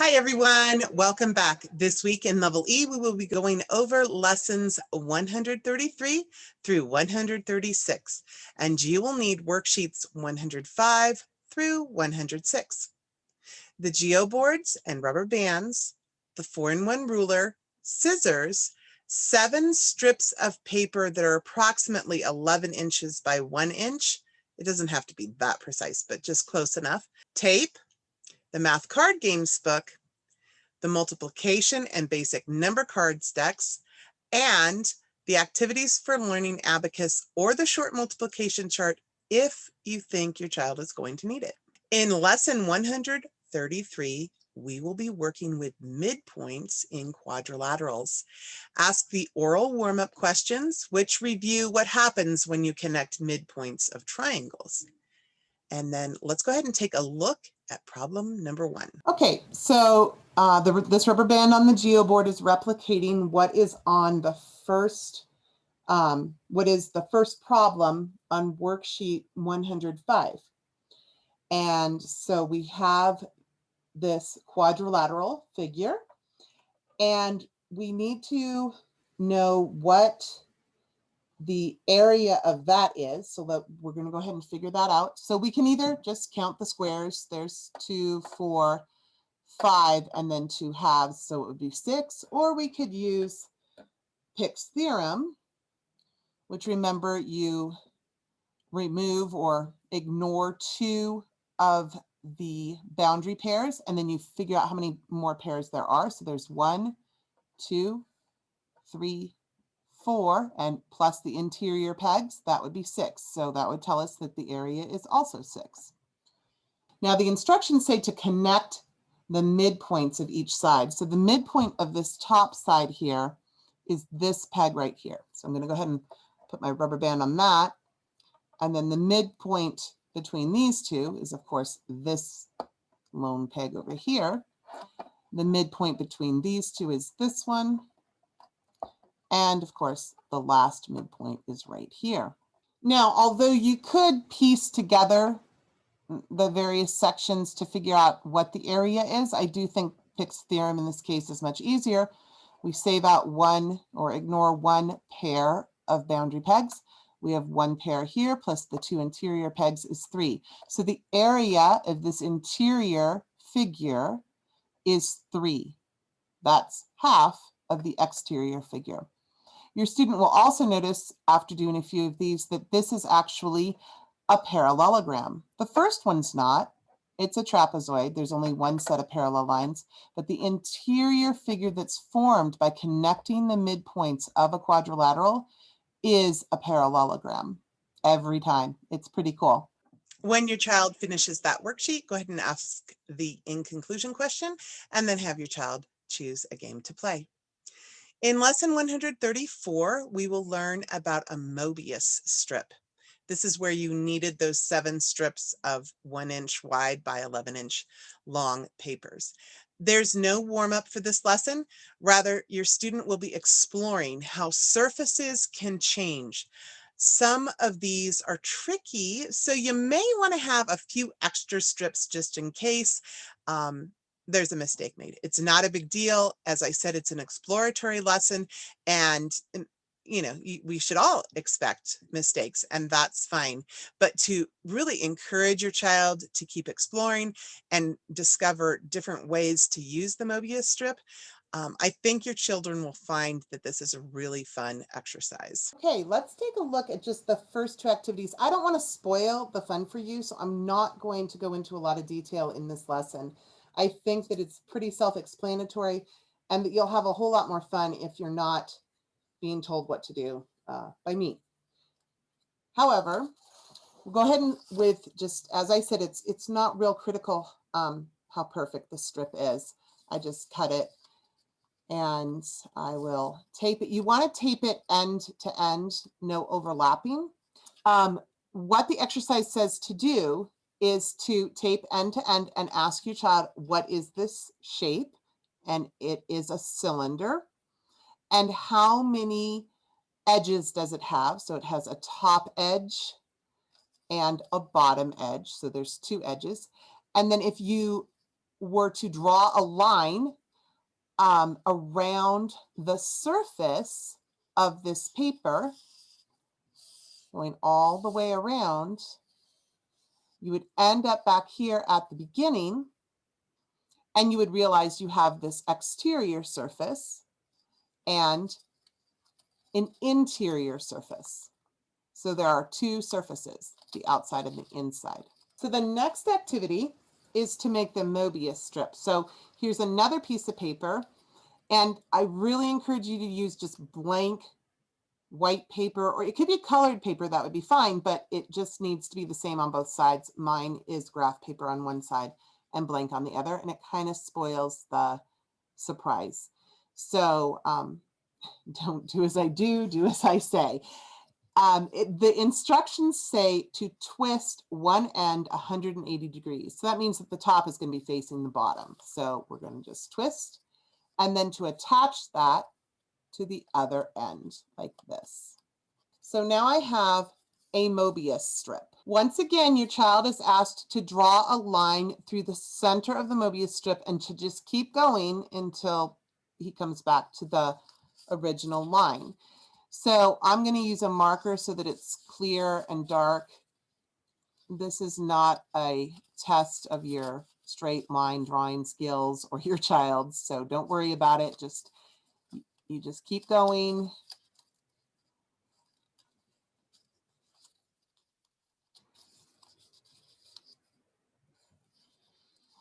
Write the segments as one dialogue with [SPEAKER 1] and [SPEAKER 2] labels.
[SPEAKER 1] Hi everyone, welcome back. This week in Level E, we will be going over lessons 133 through 136, and you will need worksheets 105 through 106. The geoboards and rubber bands, the 4-in-1 ruler, scissors, 7 strips of paper that are approximately 11 inches by 1 inch. It doesn't have to be that precise, but just close enough. Tape, the math card games book, the multiplication and basic number cards decks, and the activities for learning abacus or the short multiplication chart if you think your child is going to need it. In lesson 133, we will be working with midpoints in quadrilaterals. Ask the oral warm-up questions, which review what happens when you connect midpoints of triangles. And then let's go ahead and take a look at problem number 1.
[SPEAKER 2] Okay, so this rubber band on the geoboard is replicating what is on the first, what is the first problem on worksheet 105. And so we have this quadrilateral figure, and we need to know what the area of that is, so that we're going to go ahead and figure that out. So we can either just count the squares. There's 2, 4, 5, and then 2 halves, so it would be 6, or we could use Pick's theorem, which, remember, you remove or ignore 2 of the boundary pairs, and then you figure out how many more pairs there are. So there's 1, 2, 3, 4, and plus the interior pegs, that would be 6. So that would tell us that the area is also 6. Now the instructions say to connect the midpoints of each side. So the midpoint of this top side here is this peg right here. So I'm going to go ahead and put my rubber band on that. And then the midpoint between these two is, of course, this lone peg over here. The midpoint between these two is this one. And of course, the last midpoint is right here. Now, although you could piece together the various sections to figure out what the area is, I do think Pick's theorem in this case is much easier. We save out one or ignore one pair of boundary pegs. We have 1 pair here plus the 2 interior pegs is 3. So the area of this interior figure is 3. That's half of the exterior figure. Your student will also notice, after doing a few of these, that this is actually a parallelogram. The first one's not. It's a trapezoid. There's only one set of parallel lines, but the interior figure that's formed by connecting the midpoints of a quadrilateral is a parallelogram every time. It's pretty cool.
[SPEAKER 1] When your child finishes that worksheet, go ahead and ask the in conclusion question, and then have your child choose a game to play. In lesson 134, we will learn about a Mobius strip. This is where you needed those 7 strips of 1 inch wide by 11 inch long papers. There's no warm-up for this lesson. Rather, your student will be exploring how surfaces can change. Some of these are tricky, so you may want to have a few extra strips just in case there's a mistake made. It's not a big deal. As I said, it's an exploratory lesson, and you know, we should all expect mistakes, and that's fine. But to really encourage your child to keep exploring and discover different ways to use the Mobius strip, I think your children will find that this is a really fun exercise.
[SPEAKER 2] Okay, let's take a look at just the first 2 activities. I don't want to spoil the fun for you, so I'm not going to go into a lot of detail in this lesson. I think that it's pretty self-explanatory and that you'll have a whole lot more fun if you're not being told what to do by me. However, we'll go ahead and with, just as I said, it's not real critical how perfect the strip is. I just cut it and I will tape it. You want to tape it end to end, no overlapping. What the exercise says to do is to tape end to end and ask your child, what is this shape? And it is a cylinder. And how many edges does it have? So it has a top edge and a bottom edge. So there's 2 edges. And then if you were to draw a line around the surface of this paper, going all the way around, you would end up back here at the beginning, and you would realize you have this exterior surface and an interior surface. So there are two surfaces, the outside and the inside. So the next activity is to make the Mobius strip. So here's another piece of paper, and I really encourage you to use just blank white paper, or it could be colored paper, that would be fine, but it just needs to be the same on both sides. Mine is graph paper on one side and blank on the other, and it kind of spoils the surprise. So don't do as I do, do as I say. The instructions say to twist one end 180 degrees. So that means that the top is going to be facing the bottom. So we're going to just twist, and then to attach that to the other end like this. So now I have a Mobius strip. Once again, your child is asked to draw a line through the center of the Mobius strip and to just keep going until he comes back to the original line. So I'm going to use a marker so that it's clear and dark. This is not a test of your straight line drawing skills or your child's, so don't worry about it. You just keep going.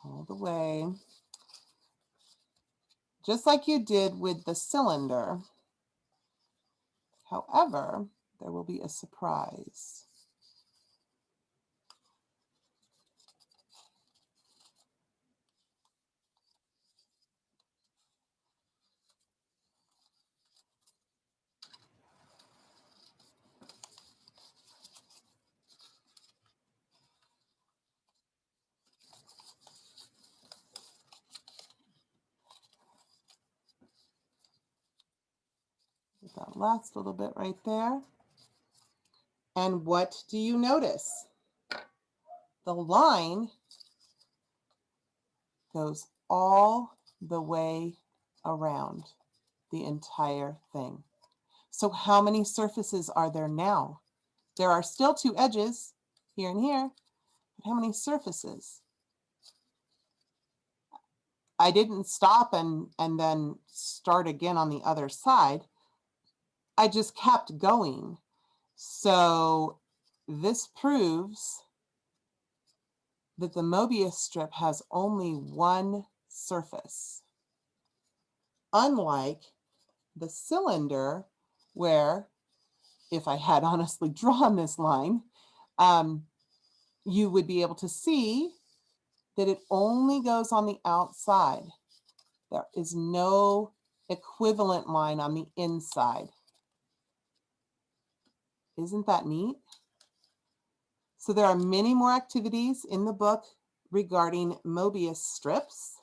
[SPEAKER 2] All the way. Just like you did with the cylinder. However, there will be a surprise. That last little bit right there. And what do you notice? The line goes all the way around the entire thing. So how many surfaces are there now? There are still two edges, here and here, but how many surfaces? I didn't stop and then start again on the other side. I just kept going. So this proves that the Mobius strip has only one surface, unlike the cylinder, where if I had honestly drawn this line, you would be able to see that it only goes on the outside. There is no equivalent line on the inside. Isn't that neat? So there are many more activities in the book regarding Mobius strips,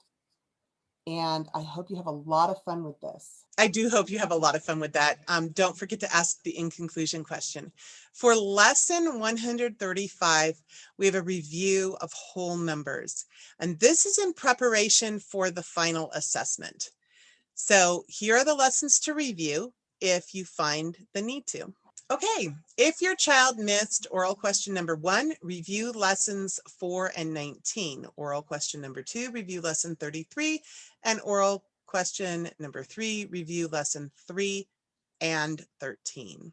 [SPEAKER 2] and I hope you have a lot of fun with this.
[SPEAKER 1] I do hope you have a lot of fun with that. Don't forget to ask the in conclusion question. For lesson 135, we have a review of whole numbers, and this is in preparation for the final assessment. So here are the lessons to review if you find the need to. Okay, if your child missed oral question number 1, review lessons 4 and 19. Oral question number 2, review lesson 33, and oral question number 3, review lesson 3 and 13.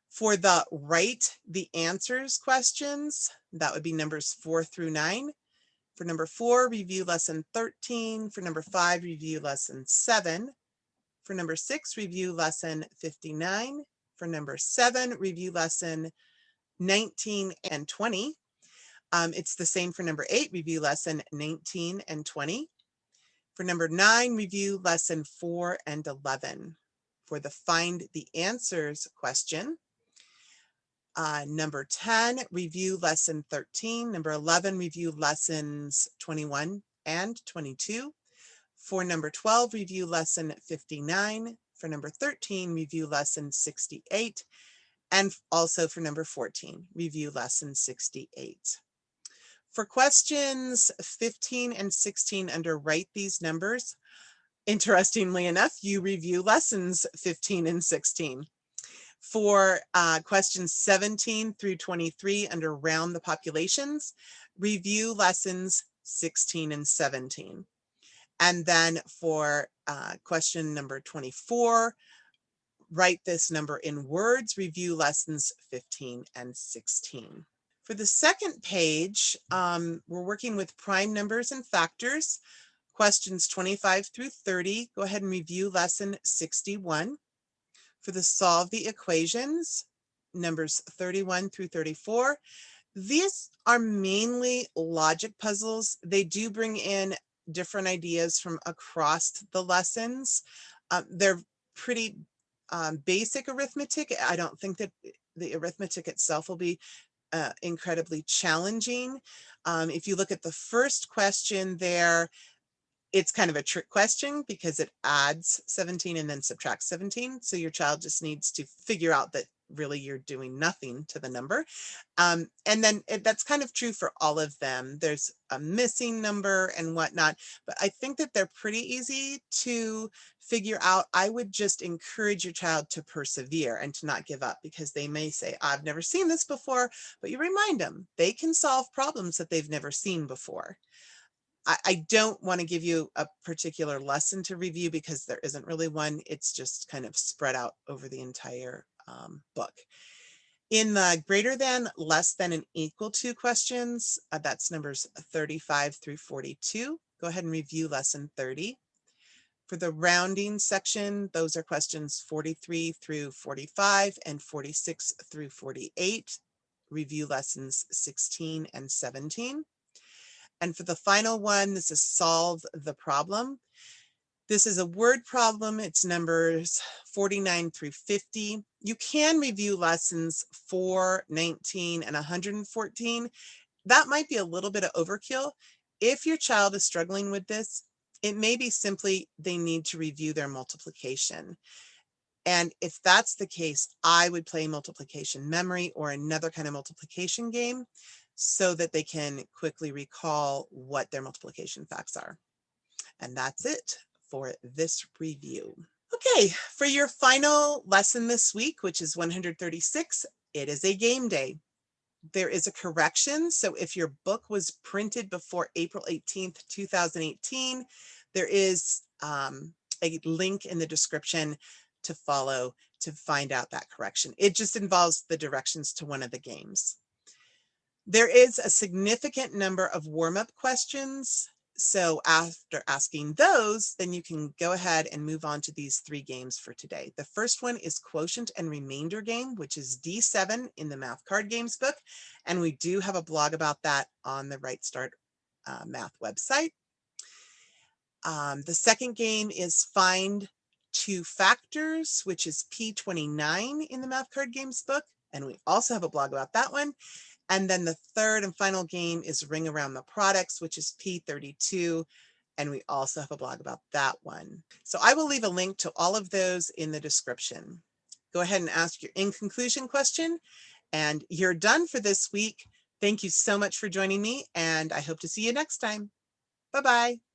[SPEAKER 1] For the write the answers questions, that would be numbers 4 through 9. For number 4, review lesson 13. For number 5, review lesson 7. For number 6, review lesson 59. For number 7, review lesson 19 and 20. It's the same for number 8, review lesson 19 and 20. For number 9, review lesson 4 and 11. For the find the answers question, number 10, review lesson 13. Number 11, review lessons 21 and 22. For number 12, review lesson 59. For number 13, review lesson 68. And also for number 14, review lesson 68. For questions 15 and 16 under Write These Numbers, interestingly enough, you review lessons 15 and 16. For questions 17 through 23 under Round the Populations, review lessons 16 and 17. And then for question number 24, write this number in words, review lessons 15 and 16. For the second page, we're working with prime numbers and factors. Questions 25 through 30, go ahead and review lesson 61. For the solve the equations, numbers 31 through 34, these are mainly logic puzzles. They do bring in different ideas from across the lessons. They're pretty basic arithmetic. I don't think that the arithmetic itself will be incredibly challenging. If you look at the first question there, it's kind of a trick question because it adds 17 and then subtracts 17. So your child just needs to figure out that really you're doing nothing to the number. And then that's kind of true for all of them. There's a missing number and whatnot, but I think that they're pretty easy to figure out. I would just encourage your child to persevere and to not give up, because they may say, I've never seen this before, but you remind them they can solve problems that they've never seen before. I don't want to give you a particular lesson to review because there isn't really one. It's just kind of spread out over the entire book. In the greater than, less than, and equal to questions, that's numbers 35 through 42. Go ahead and review lesson 30. For the rounding section, those are questions 43 through 45 and 46 through 48. Review lessons 16 and 17. And for the final one, this is solve the problem. This is a word problem. It's numbers 49 through 50. You can review lessons 4, 19, and 114. That might be a little bit of overkill. If your child is struggling with this, it may be simply they need to review their multiplication. And if that's the case, I would play multiplication memory or another kind of multiplication game so that they can quickly recall what their multiplication facts are. And that's it for this review. Okay, for your final lesson this week, which is 136, it is a game day. There is a correction. So if your book was printed before April 18th, 2018, there is a link in the description to follow to find out that correction. It just involves the directions to one of the games. There is a significant number of warm-up questions. So after asking those, then you can go ahead and move on to these 3 games for today. The first one is Quotient and Remainder game, which is D7 in the Math Card Games book. And we do have a blog about that on the Right Start Math website. The second game is Find 2 Factors, which is P29 in the Math Card Games book. And we also have a blog about that one. And then the third and final game is Ring Around the Products, which is P32. And we also have a blog about that one. So I will leave a link to all of those in the description. Go ahead and ask your in conclusion question, and you're done for this week. Thank you so much for joining me, and I hope to see you next time. Bye-bye.